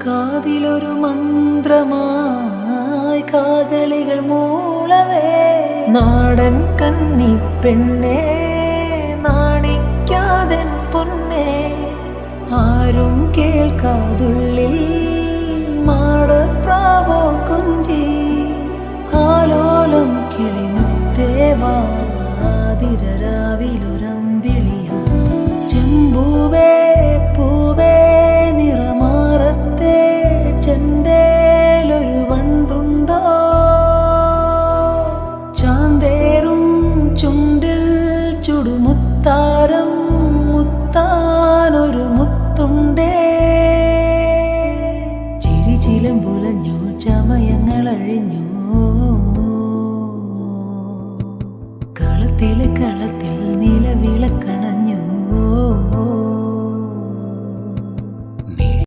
കാതിലൊരു മന്ത്രമായി കാകളികൾ മൂളവേ നാടൻ കന്നി പെണ്ണേ നാണിക്കാതൻ പൊന്നേ ആരും കേൾക്കാതുള്ള